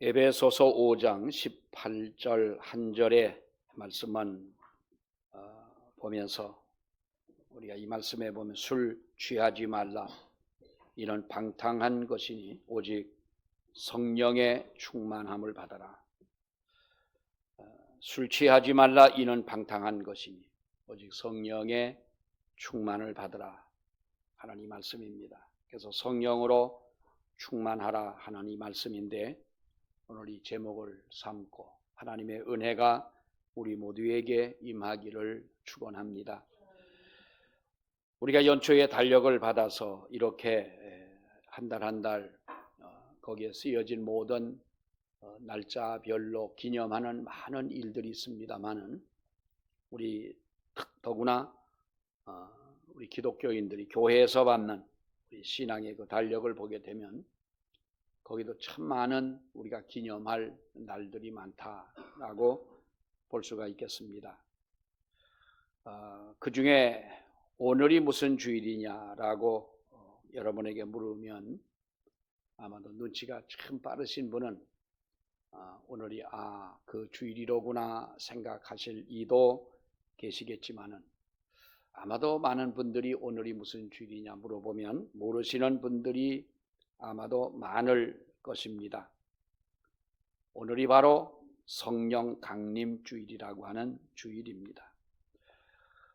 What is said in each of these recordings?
에베소서 5장 18절 한 절의 말씀은 보면서 우리가 이 말씀에 보면 술 취하지 말라, 이는 방탕한 것이니 오직 성령의 충만함을 받아라. 술 취하지 말라, 이는 방탕한 것이니 오직 성령의 충만을 받으라 하는 이 말씀입니다. 그래서 성령으로 충만하라 하는 이 말씀인데, 오늘 이 제목을 삼고 하나님의 은혜가 우리 모두에게 임하기를 축원합니다. 우리가 연초에 달력을 받아서 이렇게 한 달 한 달 거기에 쓰여진 모든 날짜별로 기념하는 많은 일들이 있습니다만은, 우리 더구나 우리 기독교인들이 교회에서 받는 우리 신앙의 그 달력을 보게 되면 거기도 참 많은 우리가 기념할 날들이 많다라고 볼 수가 있겠습니다. 그 중에 오늘이 무슨 주일이냐라고 여러분에게 물으면 아마도 눈치가 참 빠르신 분은 오늘이 그 주일이로구나 생각하실 이도 계시겠지만은, 아마도 많은 분들이 오늘이 무슨 주일이냐 물어보면 모르시는 분들이 아마도 많을 것입니다. 오늘이 바로 성령 강림 주일이라고 하는 주일입니다.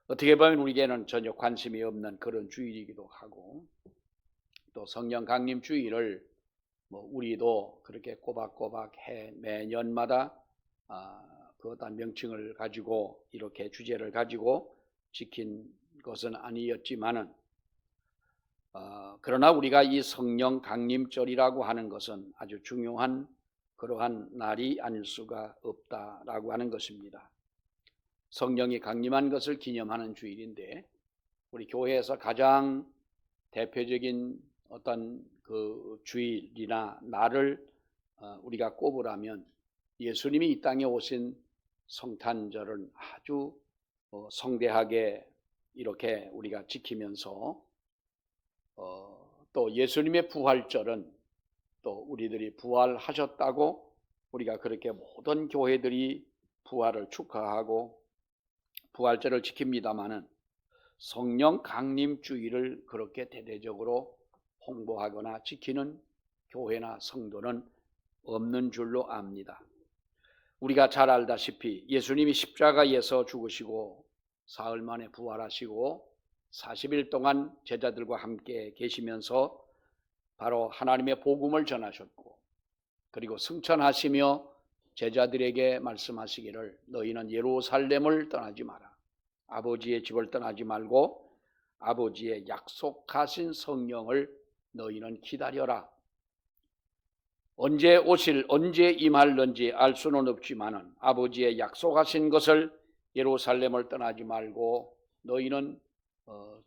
어떻게 보면 우리에게는 전혀 관심이 없는 그런 주일이기도 하고, 또 성령 강림 주일을 우리도 그렇게 꼬박꼬박 매년마다 그 어떤 명칭을 가지고 이렇게 주제를 가지고 지킨 것은 아니었지만은, 그러나 우리가 이 성령 강림절이라고 하는 것은 아주 중요한 그러한 날이 아닐 수가 없다라고 하는 것입니다. 성령이 강림한 것을 기념하는 주일인데, 우리 교회에서 가장 대표적인 어떤 그 주일이나 날을 우리가 꼽으라면 예수님이 이 땅에 오신 성탄절은 아주 성대하게 이렇게 우리가 지키면서, 또 예수님의 부활절은 또 우리들이 부활하셨다고 우리가 그렇게 모든 교회들이 부활을 축하하고 부활절을 지킵니다마는, 성령 강림 주일을 그렇게 대대적으로 홍보하거나 지키는 교회나 성도는 없는 줄로 압니다. 우리가 잘 알다시피 예수님이 십자가에서 죽으시고 사흘 만에 부활하시고 40일 동안 제자들과 함께 계시면서 바로 하나님의 복음을 전하셨고, 그리고 승천하시며 제자들에게 말씀하시기를 너희는 예루살렘을 떠나지 마라, 아버지의 집을 떠나지 말고 아버지의 약속하신 성령을 너희는 기다려라. 언제 임할는지 알 수는 없지만은 아버지의 약속하신 것을 예루살렘을 떠나지 말고 너희는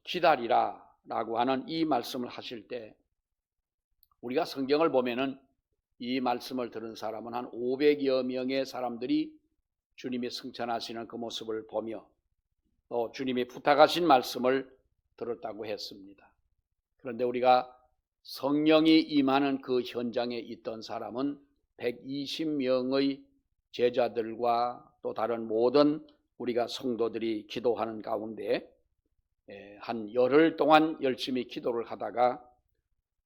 기다리라 라고 하는 이 말씀을 하실 때, 우리가 성경을 보면은 이 말씀을 들은 사람은 한 500여 명의 사람들이 주님이 승천하시는 그 모습을 보며 또 주님이 부탁하신 말씀을 들었다고 했습니다. 그런데 우리가 성령이 임하는 그 현장에 있던 사람은 120명의 제자들과 또 다른 모든 우리가 성도들이 기도하는 가운데 한 열흘 동안 열심히 기도를 하다가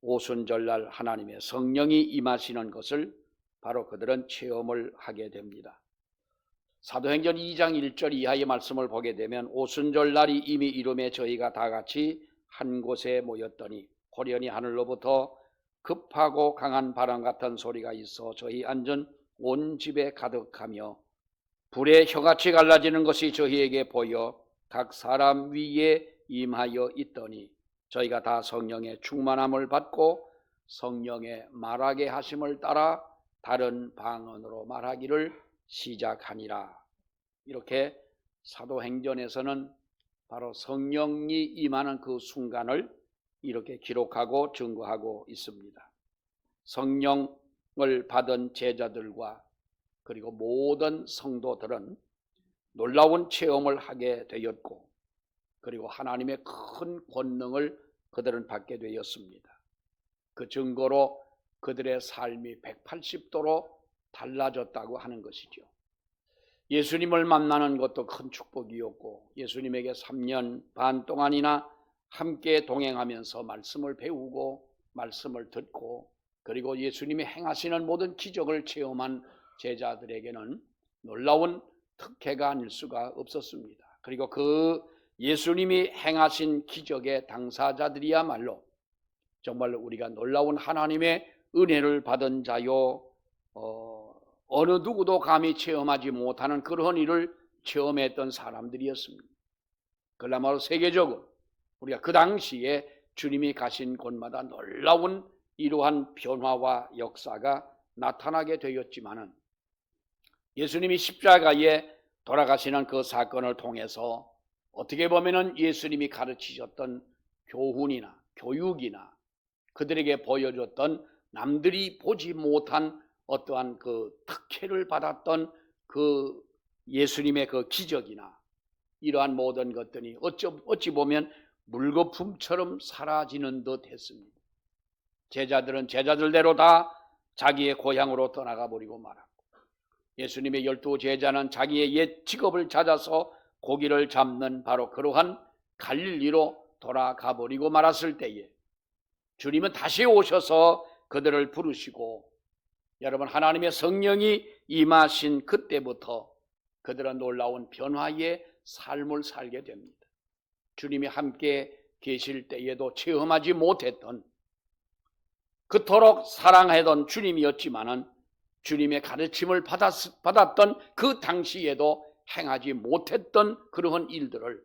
오순절날 하나님의 성령이 임하시는 것을 바로 그들은 체험을 하게 됩니다. 사도행전 2장 1절 이하의 말씀을 보게 되면, 오순절날이 이미 이름에 저희가 다 같이 한 곳에 모였더니 호련히 하늘로부터 급하고 강한 바람 같은 소리가 있어 저희 앉은 온 집에 가득하며 불의 혀같이 갈라지는 것이 저희에게 보여 각 사람 위에 임하여 있더니 저희가 다 성령의 충만함을 받고 성령의 말하게 하심을 따라 다른 방언으로 말하기를 시작하니라. 이렇게 사도행전에서는 바로 성령이 임하는 그 순간을 이렇게 기록하고 증거하고 있습니다. 성령을 받은 제자들과 그리고 모든 성도들은 놀라운 체험을 하게 되었고, 그리고 하나님의 큰 권능을 그들은 받게 되었습니다. 그 증거로 그들의 삶이 180도로 달라졌다고 하는 것이죠. 예수님을 만나는 것도 큰 축복이었고 예수님에게 3년 반 동안이나 함께 동행하면서 말씀을 배우고 말씀을 듣고 그리고 예수님이 행하시는 모든 기적을 체험한 제자들에게는 놀라운 특혜가 아닐 수가 없었습니다. 그리고 그 예수님이 행하신 기적의 당사자들이야말로 정말로 우리가 놀라운 하나님의 은혜를 받은 자요 어느 누구도 감히 체험하지 못하는 그런 일을 체험했던 사람들이었습니다. 그야말로 세계적으로 우리가 그 당시에 주님이 가신 곳마다 놀라운 이러한 변화와 역사가 나타나게 되었지만은 예수님이 십자가에 돌아가시는 그 사건을 통해서 어떻게 보면은 예수님이 가르치셨던 교훈이나 교육이나 그들에게 보여줬던 남들이 보지 못한 어떠한 그 특혜를 받았던 그 예수님의 그 기적이나 이러한 모든 것들이 어찌 보면 물거품처럼 사라지는 듯 했습니다. 제자들은 제자들대로 다 자기의 고향으로 떠나가 버리고 말았고 예수님의 12 제자는 자기의 옛 직업을 찾아서 고기를 잡는 바로 그러한 갈릴리로 돌아가 버리고 말았을 때에 주님은 다시 오셔서 그들을 부르시고 여러분 하나님의 성령이 임하신 그때부터 그들은 놀라운 변화의 삶을 살게 됩니다. 주님이 함께 계실 때에도 체험하지 못했던 그토록 사랑하던 주님이었지만은 주님의 가르침을 받았던 그 당시에도 행하지 못했던 그러한 일들을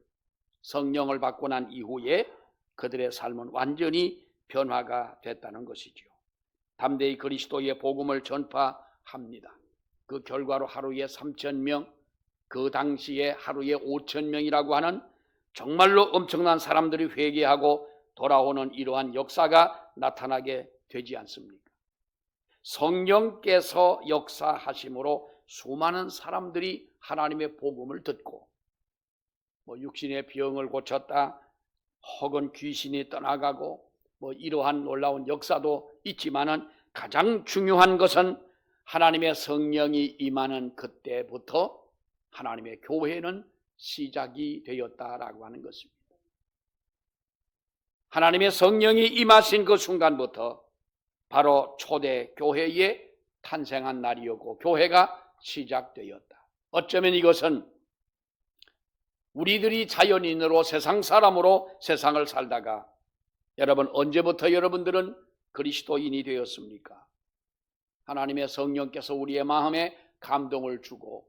성령을 받고 난 이후에 그들의 삶은 완전히 변화가 됐다는 것이죠. 담대히 그리스도의 복음을 전파합니다. 그 결과로 하루에 3,000명, 그 당시에 하루에 5,000명이라고 하는 정말로 엄청난 사람들이 회개하고 돌아오는 이러한 역사가 나타나게 되지 않습니까? 성령께서 역사하심으로 수많은 사람들이 하나님의 복음을 듣고 육신의 병을 고쳤다 혹은 귀신이 떠나가고 이러한 놀라운 역사도 있지만은 가장 중요한 것은 하나님의 성령이 임하는 그때부터 하나님의 교회는 시작이 되었다라고 하는 것입니다. 하나님의 성령이 임하신 그 순간부터 바로 초대 교회에 탄생한 날이었고 교회가 시작되었다. 어쩌면 이것은 우리들이 자연인으로 세상 사람으로 세상을 살다가 여러분 언제부터 여러분들은 그리스도인이 되었습니까? 하나님의 성령께서 우리의 마음에 감동을 주고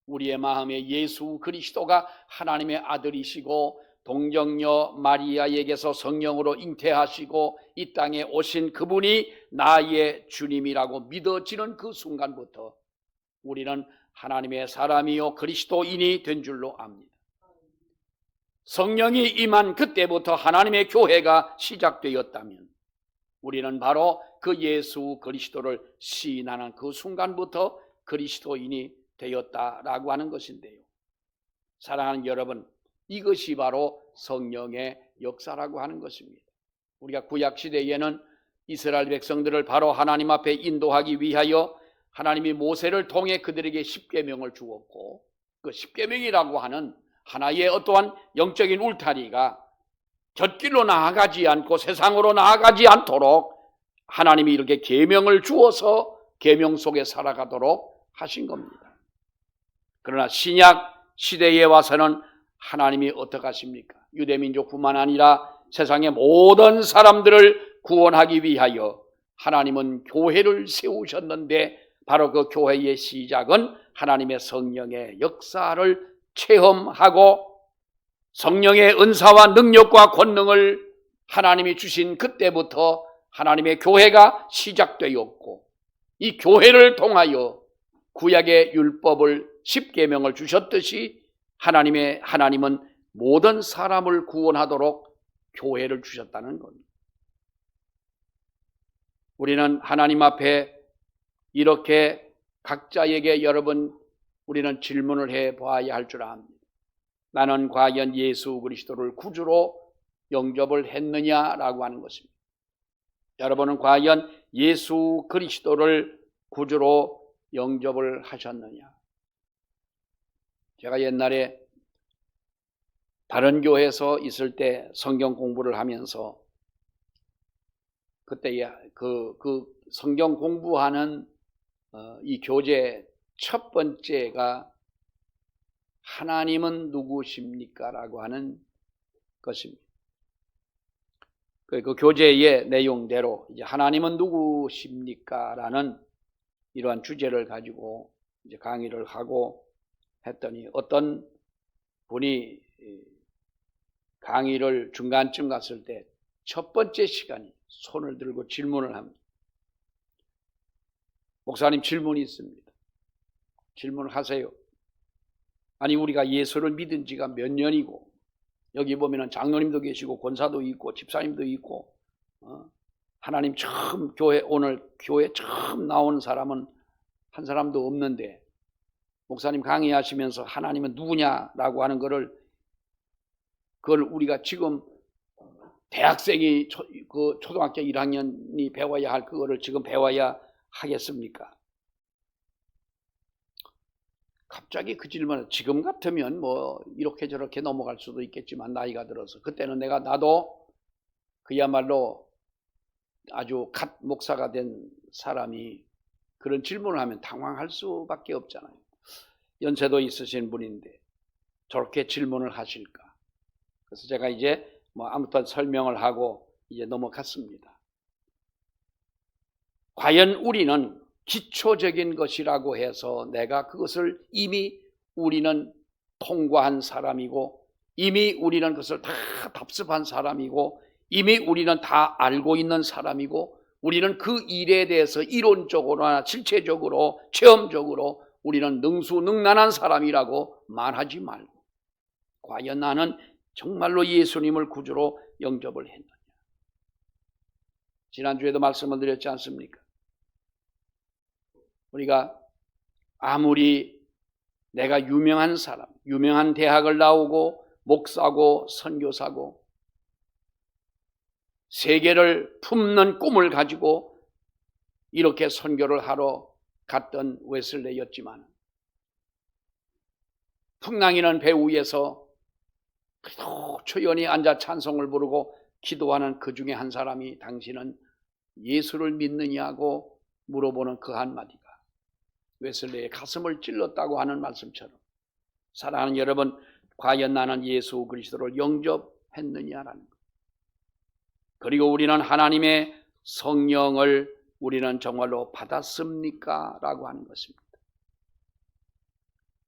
우리의 마음에 예수 그리스도가 하나님의 아들이시고 동정녀 마리아에게서 성령으로 잉태하시고 이 땅에 오신 그분이 나의 주님이라고 믿어지는 그 순간부터 우리는 하나님의 사람이요 그리스도인이 된 줄로 압니다. 성령이 임한 그때부터 하나님의 교회가 시작되었다면 우리는 바로 그 예수 그리스도를 시인하는 그 순간부터 그리스도인이 되었다라고 하는 것인데요. 사랑하는 여러분, 이것이 바로 성령의 역사라고 하는 것입니다. 우리가 구약시대에는 이스라엘 백성들을 바로 하나님 앞에 인도하기 위하여 하나님이 모세를 통해 그들에게 십계명을 주었고 그 십계명이라고 하는 하나의 어떠한 영적인 울타리가 곁길로 나아가지 않고 세상으로 나아가지 않도록 하나님이 이렇게 계명을 주어서 계명 속에 살아가도록 하신 겁니다. 그러나 신약 시대에 와서는 하나님이 어떻게 하십니까? 유대민족뿐만 아니라 세상의 모든 사람들을 구원하기 위하여 하나님은 교회를 세우셨는데 바로 그 교회의 시작은 하나님의 성령의 역사를 체험하고 성령의 은사와 능력과 권능을 하나님이 주신 그때부터 하나님의 교회가 시작되었고 이 교회를 통하여 구약의 율법을 십계명을 주셨듯이 하나님은 모든 사람을 구원하도록 교회를 주셨다는 겁니다. 우리는 하나님 앞에 이렇게 각자에게 여러분 우리는 질문을 해봐야 할 줄 압니다. 나는 과연 예수 그리스도를 구주로 영접을 했느냐라고 하는 것입니다. 여러분은 과연 예수 그리스도를 구주로 영접을 하셨느냐? 제가 옛날에 다른 교회에서 있을 때 성경 공부를 하면서 그때 그 성경 공부하는 이 교재 첫 번째가 하나님은 누구십니까? 라고 하는 것입니다. 그 교재의 내용대로 이제 하나님은 누구십니까? 라는 이러한 주제를 가지고 이제 강의를 하고 했더니 어떤 분이 강의를 중간쯤 갔을 때 첫 번째 시간이 손을 들고 질문을 합니다. 목사님, 질문이 있습니다. 질문을 하세요. 아니, 우리가 예수를 믿은 지가 몇 년이고 여기 보면은 장로님도 계시고 권사도 있고 집사님도 있고 하나님 처음 오늘 교회 처음 나온 사람은 한 사람도 없는데 목사님 강의하시면서 하나님은 누구냐라고 하는 그걸 우리가 지금 대학생이 그 초등학교 1학년이 배워야 할 그거를 지금 배워야 하겠습니까? 갑자기 그 질문을 지금 같으면 뭐 이렇게 저렇게 넘어갈 수도 있겠지만 나이가 들어서 그때는 나도 그야말로 아주 갓 목사가 된 사람이 그런 질문을 하면 당황할 수밖에 없잖아요. 연세도 있으신 분인데 저렇게 질문을 하실까? 그래서 제가 이제 뭐 아무튼 설명을 하고 이제 넘어갔습니다. 과연 우리는 기초적인 것이라고 해서 내가 그것을 이미 우리는 통과한 사람이고 이미 우리는 그것을 다 답습한 사람이고 이미 우리는 다 알고 있는 사람이고 우리는 그 일에 대해서 이론적으로나 실체적으로 체험적으로 우리는 능수능란한 사람이라고 말하지 말고 과연 나는 정말로 예수님을 구주로 영접을 했느냐? 지난주에도 말씀을 드렸지 않습니까? 우리가 아무리 내가 유명한 사람, 유명한 대학을 나오고 목사고 선교사고 세계를 품는 꿈을 가지고 이렇게 선교를 하러 갔던 웨슬레였지만 풍랑이는 배 위에서 조용히 앉아 찬송을 부르고 기도하는 그 중에 한 사람이 당신은 예수를 믿느냐고 물어보는 그 한마디가 웨슬레의 가슴을 찔렀다고 하는 말씀처럼 사랑하는 여러분, 과연 나는 예수 그리스도를 영접했느냐라는 것. 그리고 우리는 하나님의 성령을 우리는 정말로 받았습니까? 라고 하는 것입니다.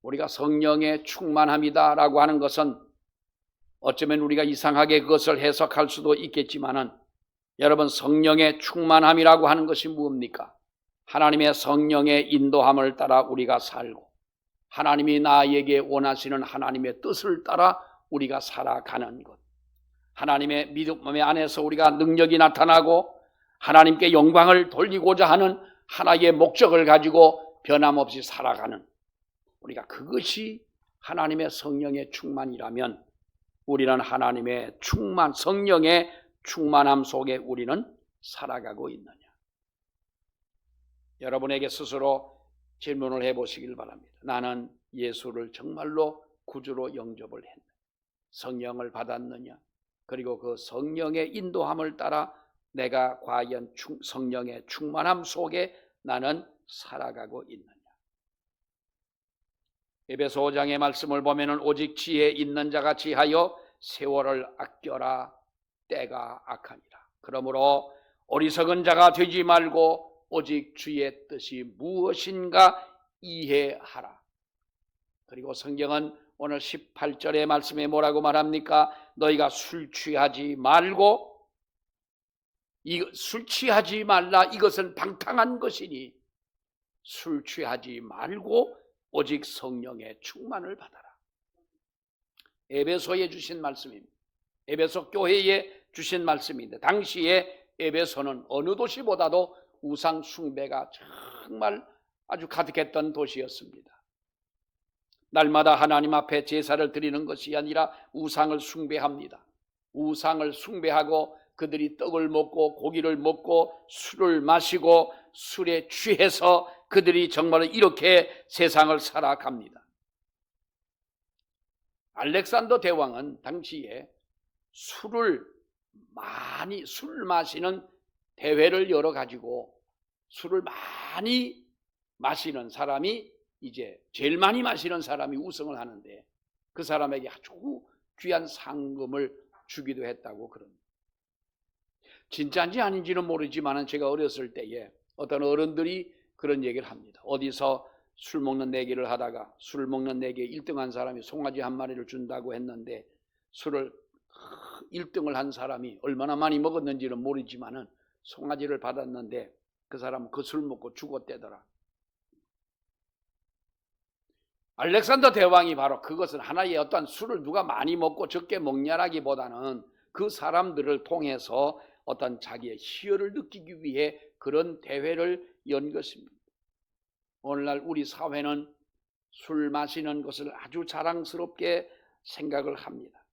우리가 성령의 충만함이다 라고 하는 것은 어쩌면 우리가 이상하게 그것을 해석할 수도 있겠지만은 여러분, 성령의 충만함이라고 하는 것이 뭡니까? 하나님의 성령의 인도함을 따라 우리가 살고 하나님이 나에게 원하시는 하나님의 뜻을 따라 우리가 살아가는 것. 하나님의 믿음 안에서 우리가 능력이 나타나고 하나님께 영광을 돌리고자 하는 하나의 목적을 가지고 변함없이 살아가는 우리가 그것이 하나님의 성령의 충만이라면 우리는 하나님의 성령의 충만함 속에 우리는 살아가고 있느냐? 여러분에게 스스로 질문을 해보시길 바랍니다. 나는 예수를 정말로 구주로 영접을 했느냐? 성령을 받았느냐? 그리고 그 성령의 인도함을 따라 내가 과연 성령의 충만함 속에 나는 살아가고 있느냐? 에베소 5장의 말씀을 보면은 오직 지혜 있는 자가 지하여 세월을 아껴라, 때가 악하니라. 그러므로 어리석은 자가 되지 말고 오직 주의 뜻이 무엇인가 이해하라. 그리고 성경은 오늘 18절의 말씀에 뭐라고 말합니까? 너희가 술 취하지 말고, 술 취하지 말라, 이것은 방탕한 것이니 술 취하지 말고 오직 성령의 충만을 받아라. 에베소에 주신 말씀입니다. 에베소 교회에 주신 말씀인데 당시에 에베소는 어느 도시보다도 우상 숭배가 정말 아주 가득했던 도시였습니다. 날마다 하나님 앞에 제사를 드리는 것이 아니라 우상을 숭배합니다. 우상을 숭배하고 그들이 떡을 먹고 고기를 먹고 술을 마시고 술에 취해서 그들이 정말 이렇게 세상을 살아갑니다. 알렉산더 대왕은 당시에 술 마시는 대회를 열어가지고 술을 많이 마시는 사람이 이제 제일 많이 마시는 사람이 우승을 하는데 그 사람에게 아주 귀한 상금을 주기도 했다고 그럽니다. 진짜인지 아닌지는 모르지만 제가 어렸을 때에 어떤 어른들이 그런 얘기를 합니다. 어디서 술 먹는 내기를 하다가 술 먹는 내기에 1등한 사람이 송아지 한 마리를 준다고 했는데 술을 1등을 한 사람이 얼마나 많이 먹었는지는 모르지만은 송아지를 받았는데 그 사람은 그 술 먹고 죽었대더라. 알렉산더 대왕이 바로 그것은 하나의 어떤 술을 누가 많이 먹고 적게 먹냐라기보다는 그 사람들을 통해서 어떤 자기의 희열을 느끼기 위해 그런 대회를 연 것입니다. 오늘날 우리 사회는 술 마시는 것을 아주 자랑스럽게 생각을 합니다.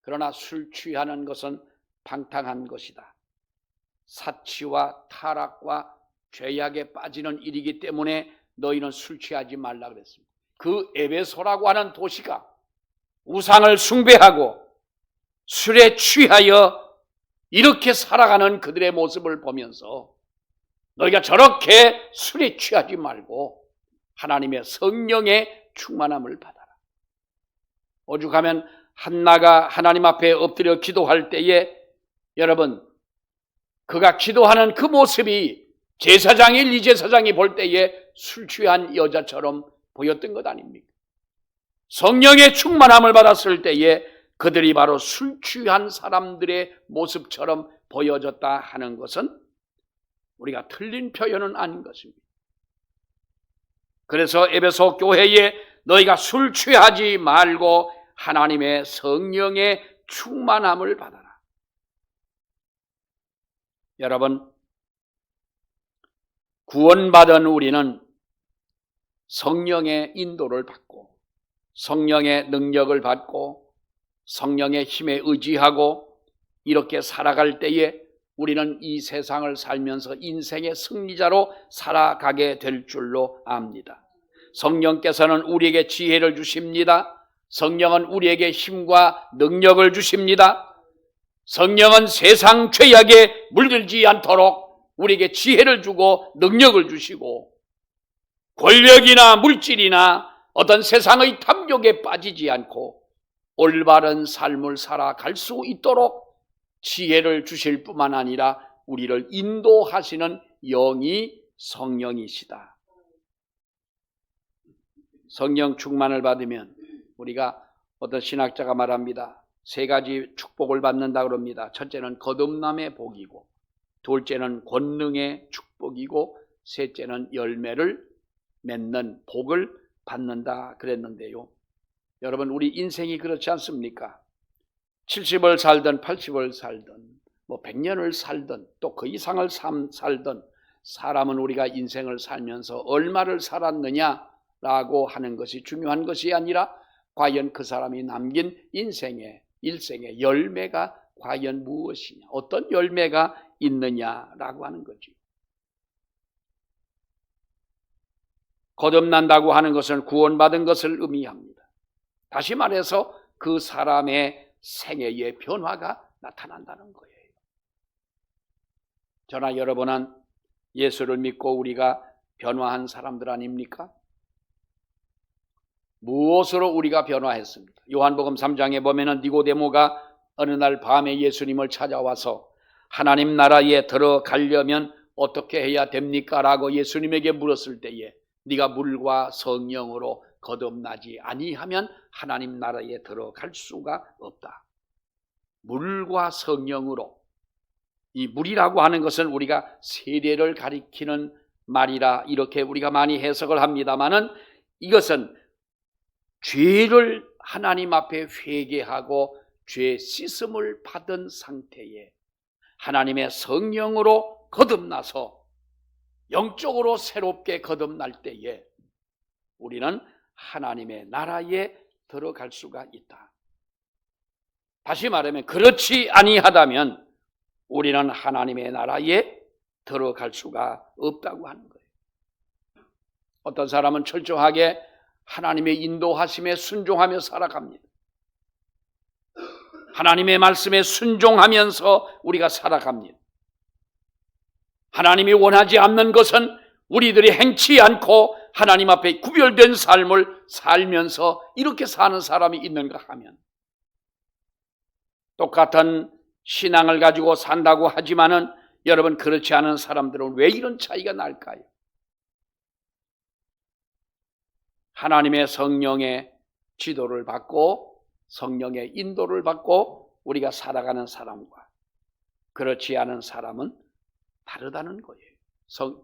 그러나 술 취하는 것은 방탕한 것이다. 사치와 타락과 죄악에 빠지는 일이기 때문에 너희는 술 취하지 말라 그랬습니다. 그 에베소라고 하는 도시가 우상을 숭배하고 술에 취하여 이렇게 살아가는 그들의 모습을 보면서 너희가 저렇게 술에 취하지 말고 하나님의 성령의 충만함을 받아라. 오죽하면 한나가 하나님 앞에 엎드려 기도할 때에 여러분 그가 기도하는 그 모습이 제사장 엘리 제사장이 볼 때에 술 취한 여자처럼 보였던 것 아닙니까? 성령의 충만함을 받았을 때에 그들이 바로 술 취한 사람들의 모습처럼 보여졌다 하는 것은 우리가 틀린 표현은 아닌 것입니다. 그래서 에베소 교회에 너희가 술 취하지 말고 하나님의 성령의 충만함을 받아라. 여러분, 구원받은 우리는 성령의 인도를 받고 성령의 능력을 받고 성령의 힘에 의지하고 이렇게 살아갈 때에 우리는 이 세상을 살면서 인생의 승리자로 살아가게 될 줄로 압니다. 성령께서는 우리에게 지혜를 주십니다. 성령은 우리에게 힘과 능력을 주십니다. 성령은 세상 죄악에 물들지 않도록 우리에게 지혜를 주고 능력을 주시고 권력이나 물질이나 어떤 세상의 탐욕에 빠지지 않고 올바른 삶을 살아갈 수 있도록 지혜를 주실 뿐만 아니라 우리를 인도하시는 영이 성령이시다. 성령 충만을 받으면 우리가 어떤 신학자가 말합니다. 세 가지 축복을 받는다 그럽니다. 첫째는 거듭남의 복이고 둘째는 권능의 축복이고 셋째는 열매를 맺는 복을 받는다 그랬는데요. 여러분 우리 인생이 그렇지 않습니까? 70을 살든 80을 살든 100년을 살든 또 그 이상을 살든 사람은 우리가 인생을 살면서 얼마를 살았느냐라고 하는 것이 중요한 것이 아니라 과연 그 사람이 남긴 일생의 열매가 과연 무엇이냐, 어떤 열매가 있느냐라고 하는 거죠. 거듭난다고 하는 것은 구원받은 것을 의미합니다. 다시 말해서 그 사람의 생애의 변화가 나타난다는 거예요. 저나 여러분은 예수를 믿고 우리가 변화한 사람들 아닙니까? 무엇으로 우리가 변화했습니까? 요한복음 3장에 보면은 니고데모가 어느 날 밤에 예수님을 찾아와서 하나님 나라에 들어가려면 어떻게 해야 됩니까? 라고 예수님에게 물었을 때에 네가 물과 성령으로 거듭나지 아니하면 하나님 나라에 들어갈 수가 없다. 물과 성령으로, 이 물이라고 하는 것은 우리가 세례를 가리키는 말이라 이렇게 우리가 많이 해석을 합니다마는 이것은 죄를 하나님 앞에 회개하고 죄 씻음을 받은 상태에 하나님의 성령으로 거듭나서 영적으로 새롭게 거듭날 때에 우리는 하나님의 나라에 들어갈 수가 있다. 다시 말하면 그렇지 아니하다면 우리는 하나님의 나라에 들어갈 수가 없다고 하는 거예요. 어떤 사람은 철저하게 하나님의 인도하심에 순종하며 살아갑니다. 하나님의 말씀에 순종하면서 우리가 살아갑니다. 하나님이 원하지 않는 것은 우리들이 행치 않고 하나님 앞에 구별된 삶을 살면서 이렇게 사는 사람이 있는가 하면, 똑같은 신앙을 가지고 산다고 하지만은 여러분, 그렇지 않은 사람들은 왜 이런 차이가 날까요? 하나님의 성령의 지도를 받고 성령의 인도를 받고 우리가 살아가는 사람과 그렇지 않은 사람은 다르다는 거예요.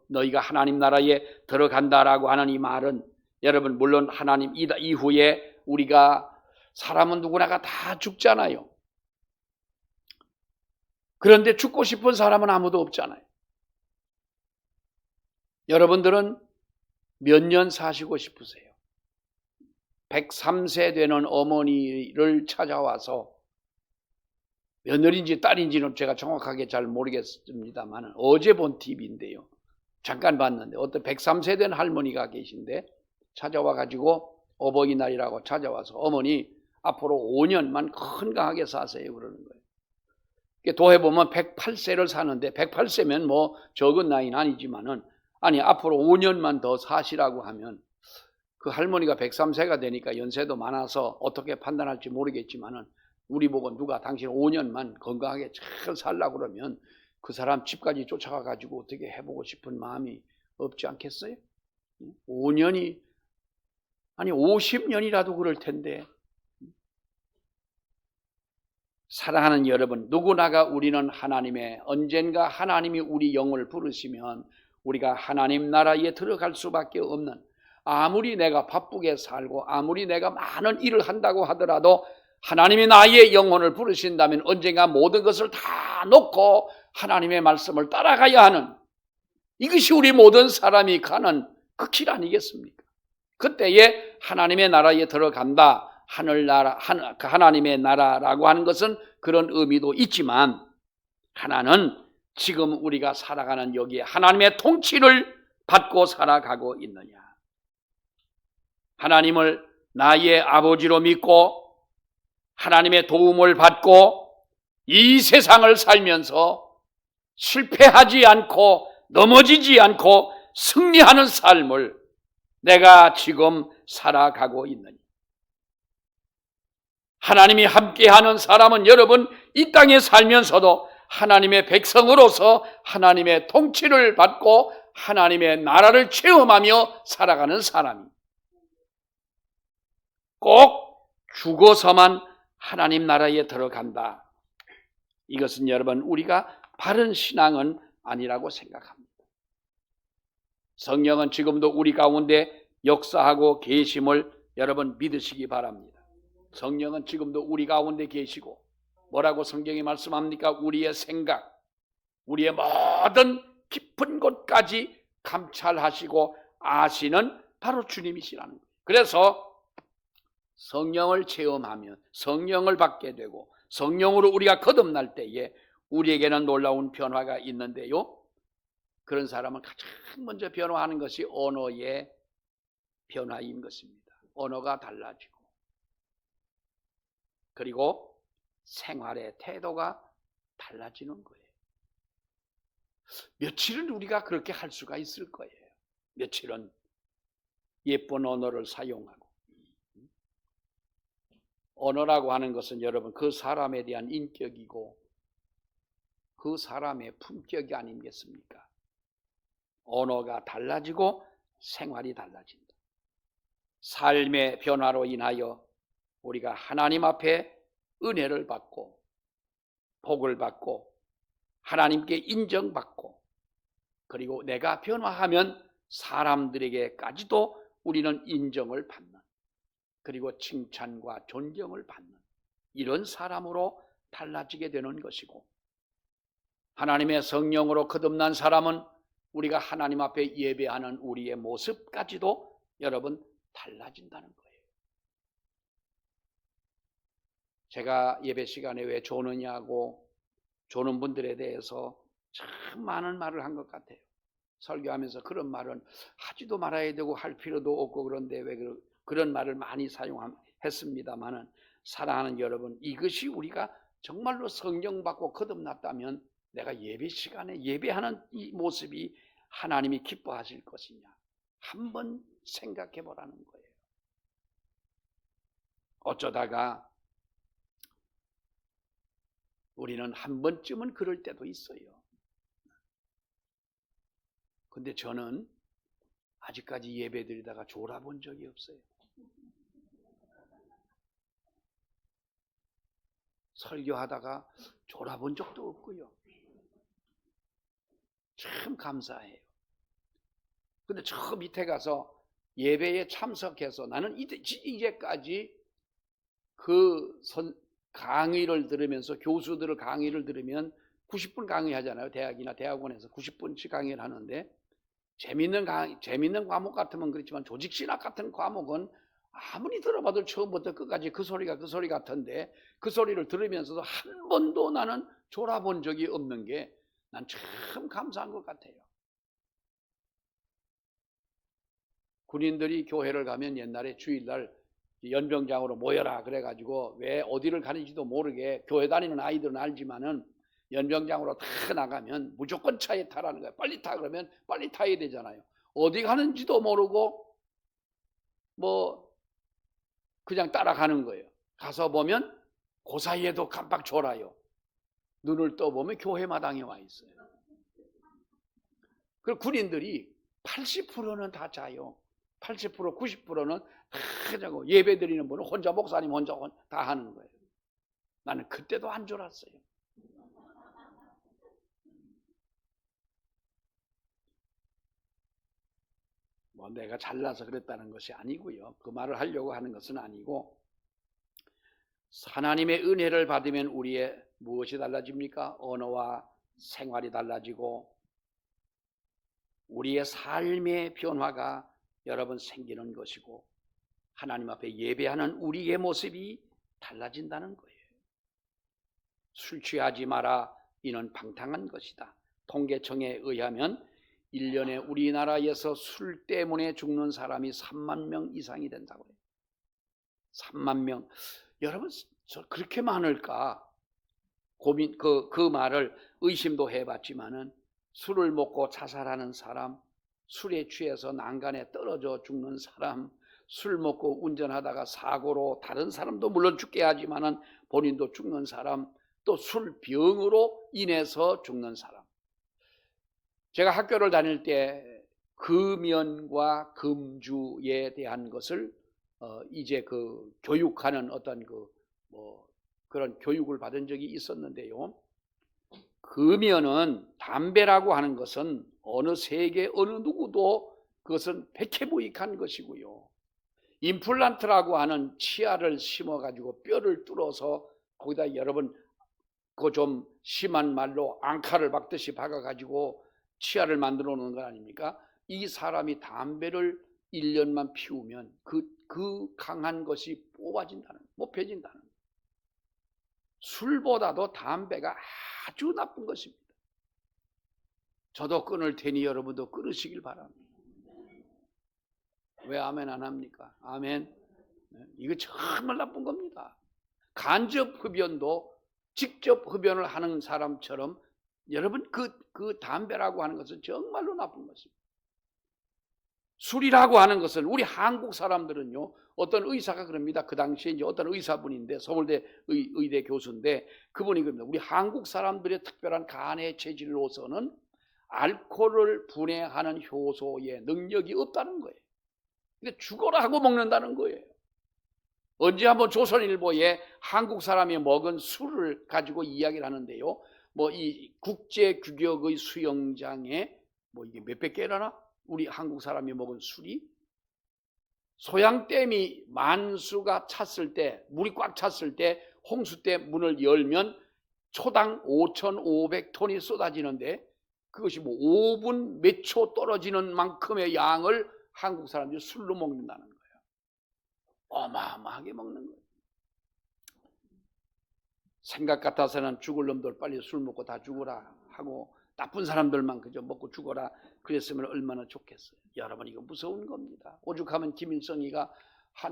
너희가 하나님 나라에 들어간다라고 하는 이 말은, 여러분, 물론 하나님 이후에 우리가, 사람은 누구나가 다 죽잖아요. 그런데 죽고 싶은 사람은 아무도 없잖아요. 여러분들은 몇 년 사시고 싶으세요? 103세 되는 어머니를 찾아와서, 며느리인지 딸인지는 제가 정확하게 잘 모르겠습니다만 어제 본 TV인데요. 잠깐 봤는데 어떤 103세 된 할머니가 계신데 찾아와 가지고 어버이날이라고 찾아와서 어머니 앞으로 5년만 건강하게 사세요 그러는 거예요. 더해보면 108세를 사는데 108세면 뭐 적은 나이는 아니지만은, 아니 앞으로 5년만 더 사시라고 하면, 그 할머니가 103세가 되니까 연세도 많아서 어떻게 판단할지 모르겠지만은, 우리 보고 누가 당신 5년만 건강하게 잘 살라고 그러면 그 사람 집까지 쫓아가 가지고 어떻게 해보고 싶은 마음이 없지 않겠어요? 5년이 아니 50년이라도 그럴 텐데. 사랑하는 여러분, 누구나가 우리는 언젠가 하나님이 우리 영을 부르시면 우리가 하나님 나라에 들어갈 수밖에 없는, 아무리 내가 바쁘게 살고 아무리 내가 많은 일을 한다고 하더라도 하나님이 나의 영혼을 부르신다면 언젠가 모든 것을 다 놓고 하나님의 말씀을 따라가야 하는, 이것이 우리 모든 사람이 가는 그 길 아니겠습니까? 그때에 하나님의 나라에 들어간다, 하늘나라, 하나님의 나라라고 하는 것은 그런 의미도 있지만, 하나는 지금 우리가 살아가는 여기에 하나님의 통치를 받고 살아가고 있느냐, 하나님을 나의 아버지로 믿고 하나님의 도움을 받고 이 세상을 살면서 실패하지 않고 넘어지지 않고 승리하는 삶을 내가 지금 살아가고 있느냐. 하나님이 함께하는 사람은, 여러분, 이 땅에 살면서도 하나님의 백성으로서 하나님의 통치를 받고 하나님의 나라를 체험하며 살아가는 사람이, 꼭 죽어서만 하나님 나라에 들어간다, 이것은 여러분 우리가 바른 신앙은 아니라고 생각합니다. 성령은 지금도 우리 가운데 역사하고 계심을 여러분 믿으시기 바랍니다. 성령은 지금도 우리 가운데 계시고, 뭐라고 성경이 말씀합니까? 우리의 생각, 우리의 모든 깊은 곳까지 감찰하시고 아시는 바로 주님이시라는 거예요. 그래서 성령을 체험하면, 성령을 받게 되고 성령으로 우리가 거듭날 때에 우리에게는 놀라운 변화가 있는데요, 그런 사람은 가장 먼저 변화하는 것이 언어의 변화인 것입니다. 언어가 달라지고, 그리고 생활의 태도가 달라지는 거예요. 며칠은 우리가 그렇게 할 수가 있을 거예요. 며칠은 예쁜 언어를 사용하고. 언어라고 하는 것은 여러분 그 사람에 대한 인격이고 그 사람의 품격이 아니겠습니까? 언어가 달라지고 생활이 달라진다. 삶의 변화로 인하여 우리가 하나님 앞에 은혜를 받고 복을 받고 하나님께 인정받고, 그리고 내가 변화하면 사람들에게까지도 우리는 인정을 받는, 그리고 칭찬과 존경을 받는 이런 사람으로 달라지게 되는 것이고, 하나님의 성령으로 거듭난 사람은 우리가 하나님 앞에 예배하는 우리의 모습까지도 여러분 달라진다는 거예요. 제가 예배 시간에 왜 조느냐고 조는 분들에 대해서 참 많은 말을 한 것 같아요. 설교하면서 그런 말은 하지도 말아야 되고 할 필요도 없고 그런데 왜 그런 말을 많이 사용했습니다마는 사랑하는 여러분, 이것이 우리가 정말로 성령 받고 거듭났다면 내가 예배 시간에 예배하는 이 모습이 하나님이 기뻐하실 것이냐 한번 생각해 보라는 거예요. 어쩌다가 우리는 한 번쯤은 그럴 때도 있어요. 근데 저는 아직까지 예배 드리다가 졸아본 적이 없어요. 설교하다가 졸아본 적도 없고요. 참 감사해요. 근데 저 밑에 가서 예배에 참석해서 나는 이제까지 그 강의를 들으면서 교수들의 강의를 들으면 90분 강의하잖아요. 대학이나 대학원에서 90분씩 강의를 하는데 재밌는 과목 같으면 그렇지만 조직신학 같은 과목은 아무리 들어봐도 처음부터 끝까지 그 소리가 그 소리 같은데 그 소리를 들으면서도 한 번도 나는 졸아본 적이 없는 게 난 참 감사한 것 같아요. 군인들이 교회를 가면 옛날에 주일날 연병장으로 모여라 그래가지고 왜 어디를 가는지도 모르게 교회 다니는 아이들은 알지만은 연병장으로 다 나가면 무조건 차에 타라는 거예요. 빨리 타 그러면 빨리 타야 되잖아요. 어디 가는지도 모르고 뭐 그냥 따라가는 거예요. 가서 보면 그 사이에도 깜빡 졸아요. 눈을 떠보면 교회 마당에 와 있어요. 그리고 군인들이 80%는 다 자요. 80%, 90%는 다 자고 예배 드리는 분은 혼자 목사님 혼자 다 하는 거예요. 나는 그때도 안 졸았어요. 뭐 내가 잘나서 그랬다는 것이 아니고요. 그 말을 하려고 하는 것은 아니고 하나님의 은혜를 받으면 우리의 무엇이 달라집니까? 언어와 생활이 달라지고 우리의 삶의 변화가 여러분 생기는 것이고 하나님 앞에 예배하는 우리의 모습이 달라진다는 거예요. 술 취하지 마라. 이는 방탕한 것이다. 통계청에 의하면 1년에 우리나라에서 술 때문에 죽는 사람이 3만 명 이상이 된다고 해요. 3만 명. 여러분 저 그렇게 많을까? 고민 그 말을 의심도 해봤지만은 술을 먹고 자살하는 사람, 술에 취해서 난간에 떨어져 죽는 사람, 술 먹고 운전하다가 사고로 다른 사람도 물론 죽게 하지만은 본인도 죽는 사람, 또 술병으로 인해서 죽는 사람. 제가 학교를 다닐 때 금연과 금주에 대한 것을 이제 그 교육하는 어떤 그런 교육을 받은 적이 있었는데요. 금연은 담배라고 하는 것은 어느 세계 어느 누구도 그것은 백해무익한 것이고요. 임플란트라고 하는 치아를 심어가지고 뼈를 뚫어서 거기다 여러분 그 좀 심한 말로 앙카를 박듯이 박아가지고 치아를 만들어 놓는 거 아닙니까? 이 사람이 담배를 1년만 피우면 그 강한 것이 뽑혀진다는 술보다도 담배가 아주 나쁜 것입니다. 저도 끊을 테니 여러분도 끊으시길 바랍니다. 왜 아멘 안 합니까? 아멘. 이거 정말 나쁜 겁니다. 간접 흡연도 직접 흡연을 하는 사람처럼 여러분 그 담배라고 하는 것은 정말로 나쁜 것입니다. 술이라고 하는 것은 우리 한국 사람들은요, 어떤 의사가 그럽니다. 그 당시에 이제 어떤 의사분인데 서울대 의대 교수인데 그분이 그럽니다. 우리 한국 사람들의 특별한 간의 체질로서는 알코올을 분해하는 효소에 능력이 없다는 거예요. 근데 죽어라 하고 먹는다는 거예요. 언제 한번 조선일보에 한국 사람이 먹은 술을 가지고 이야기를 하는데요. 뭐 이 국제규격의 수영장에 뭐 이게 몇백 개라나? 우리 한국 사람이 먹은 술이 소양댐이 만수가 찼을 때 물이 꽉 찼을 때 홍수 때 문을 열면 초당 5,500톤이 쏟아지는데 그것이 뭐 5분 몇 초 떨어지는 만큼의 양을 한국 사람들이 술로 먹는다는 거예요. 어마어마하게 먹는 거예요. 생각 같아서는 죽을 놈들 빨리 술 먹고 다 죽어라 하고 나쁜 사람들만 그저 먹고 죽어라 그랬으면 얼마나 좋겠어요. 여러분, 이거 무서운 겁니다. 오죽하면 김일성이가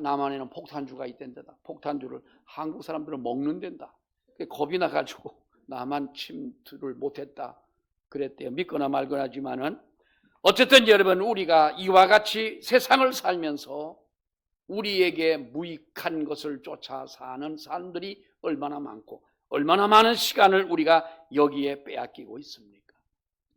남한에는 폭탄주가 있댄다. 폭탄주를 한국 사람들은 먹는댄다. 겁이 나가지고 남한 침투를 못했다 그랬대요. 믿거나 말거나 하지만은 어쨌든 여러분, 우리가 이와 같이 세상을 살면서 우리에게 무익한 것을 쫓아 사는 사람들이 얼마나 많고 얼마나 많은 시간을 우리가 여기에 빼앗기고 있습니까?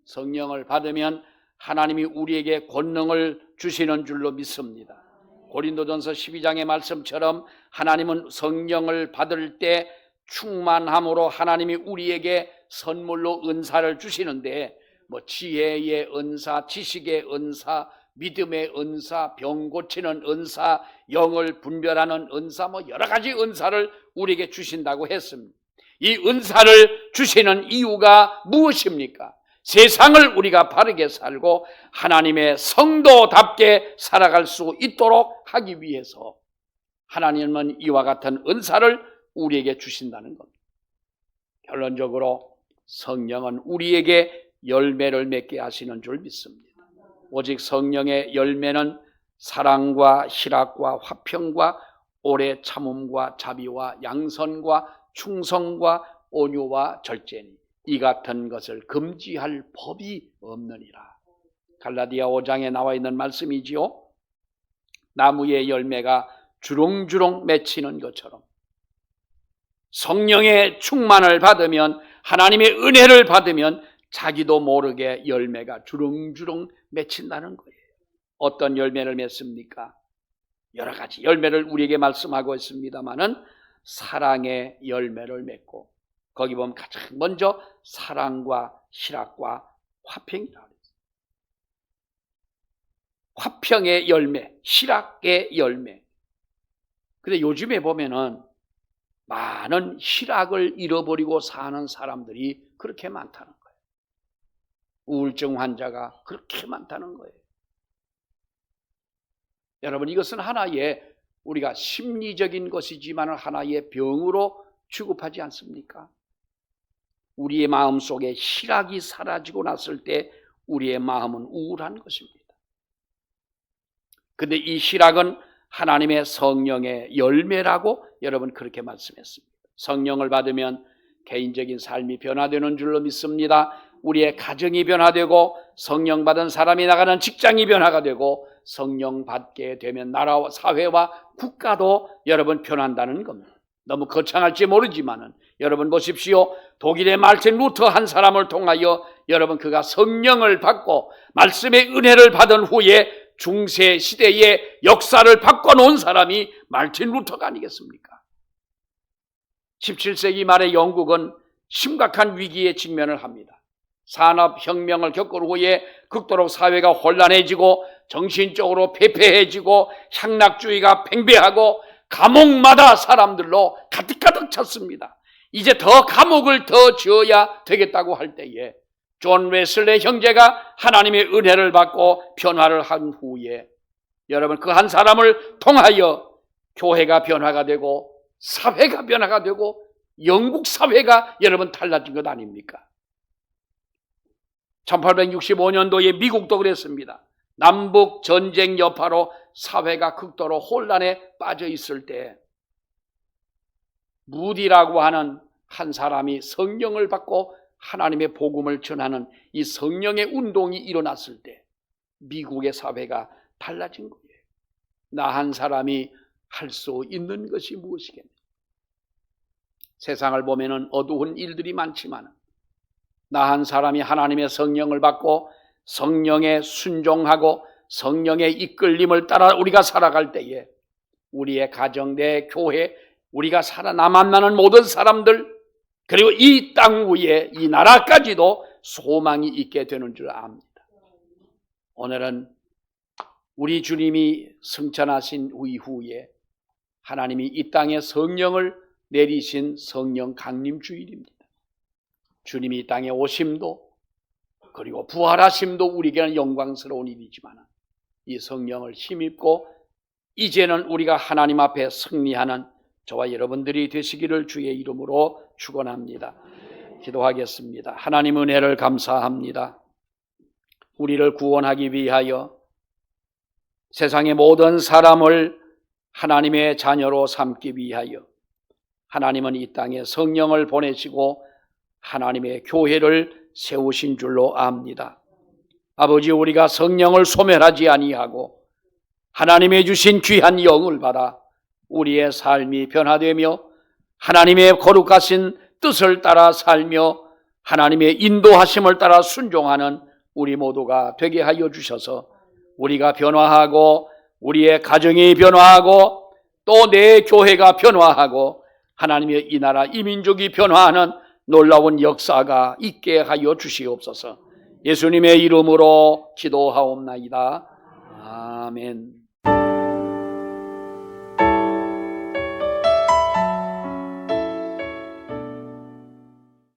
성령을 받으면 하나님이 우리에게 권능을 주시는 줄로 믿습니다. 고린도전서 12장의 말씀처럼 하나님은 성령을 받을 때 충만함으로 하나님이 우리에게 선물로 은사를 주시는데, 뭐 지혜의 은사, 지식의 은사, 믿음의 은사, 병 고치는 은사, 영을 분별하는 은사, 뭐 여러 가지 은사를 우리에게 주신다고 했습니다. 이 은사를 주시는 이유가 무엇입니까? 세상을 우리가 바르게 살고 하나님의 성도답게 살아갈 수 있도록 하기 위해서 하나님은 이와 같은 은사를 우리에게 주신다는 겁니다. 결론적으로 성령은 우리에게 열매를 맺게 하시는 줄 믿습니다. 오직 성령의 열매는 사랑과 희락과 화평과 오래 참음과 자비와 양선과 충성과 온유와 절제니 이 같은 것을 금지할 법이 없느니라. 갈라디아 5장에 나와 있는 말씀이지요. 나무의 열매가 주렁주렁 맺히는 것처럼 성령의 충만을 받으면, 하나님의 은혜를 받으면 자기도 모르게 열매가 주렁주렁 맺힌다는 거예요. 어떤 열매를 맺습니까? 여러 가지 열매를 우리에게 말씀하고 있습니다마는 사랑의 열매를 맺고, 거기 보면 가장 먼저 사랑과 희락과 화평이라고 했어요. 화평의 열매, 희락의 열매. 근데 요즘에 보면은 많은 희락을 잃어버리고 사는 사람들이 그렇게 많다는 거예요. 우울증 환자가 그렇게 많다는 거예요. 여러분, 이것은 하나의 우리가 심리적인 것이지만 하나의 병으로 취급하지 않습니까? 우리의 마음 속에 희락이 사라지고 났을 때 우리의 마음은 우울한 것입니다. 그런데 이 희락은 하나님의 성령의 열매라고 여러분 그렇게 말씀했습니다. 성령을 받으면 개인적인 삶이 변화되는 줄로 믿습니다. 우리의 가정이 변화되고 성령 받은 사람이 나가는 직장이 변화가 되고 성령 받게 되면 나라와 사회와 국가도 여러분 변한다는 겁니다. 너무 거창할지 모르지만은 여러분 보십시오. 독일의 말틴 루터 한 사람을 통하여 여러분 그가 성령을 받고 말씀의 은혜를 받은 후에 중세 시대의 역사를 바꿔놓은 사람이 말틴 루터가 아니겠습니까? 17세기 말에 영국은 심각한 위기에 직면을 합니다. 산업혁명을 겪은 후에 극도로 사회가 혼란해지고 정신적으로 패폐해지고 향락주의가 팽배하고 감옥마다 사람들로 가득가득 찼습니다. 이제 더 감옥을 더 지어야 되겠다고 할 때에 존 웨슬레 형제가 하나님의 은혜를 받고 변화를 한 후에 여러분 그 한 사람을 통하여 교회가 변화가 되고 사회가 변화가 되고 영국 사회가 여러분 달라진 것 아닙니까? 1865년도에 미국도 그랬습니다. 남북 전쟁 여파로 사회가 극도로 혼란에 빠져 있을 때 무디라고 하는 한 사람이 성령을 받고 하나님의 복음을 전하는 이 성령의 운동이 일어났을 때 미국의 사회가 달라진 거예요. 나 한 사람이 할 수 있는 것이 무엇이겠냐? 세상을 보면은 어두운 일들이 많지만 나 한 사람이 하나님의 성령을 받고 성령에 순종하고 성령의 이끌림을 따라 우리가 살아갈 때에 우리의 가정, 내 교회, 우리가 만나는 모든 사람들, 그리고 이 땅 위에 이 나라까지도 소망이 있게 되는 줄 압니다. 오늘은 우리 주님이 승천하신 이후에 하나님이 이 땅에 성령을 내리신 성령 강림 주일입니다. 주님이 이 땅에 오심도 그리고 부활하심도 우리에게는 영광스러운 일이지만 이 성령을 힘입고 이제는 우리가 하나님 앞에 승리하는 저와 여러분들이 되시기를 주의 이름으로 축원합니다. 기도하겠습니다. 하나님 은혜를 감사합니다. 우리를 구원하기 위하여 세상의 모든 사람을 하나님의 자녀로 삼기 위하여 하나님은 이 땅에 성령을 보내시고 하나님의 교회를 세우신 줄로 압니다. 아버지, 우리가 성령을 소멸하지 아니하고 하나님의 주신 귀한 영을 받아 우리의 삶이 변화되며 하나님의 거룩하신 뜻을 따라 살며 하나님의 인도하심을 따라 순종하는 우리 모두가 되게 하여 주셔서 우리가 변화하고 우리의 가정이 변화하고 또 내 교회가 변화하고 하나님의 이 나라 이 민족이 변화하는 놀라운 역사가 있게 하여 주시옵소서. 예수님의 이름으로 기도하옵나이다. 아멘.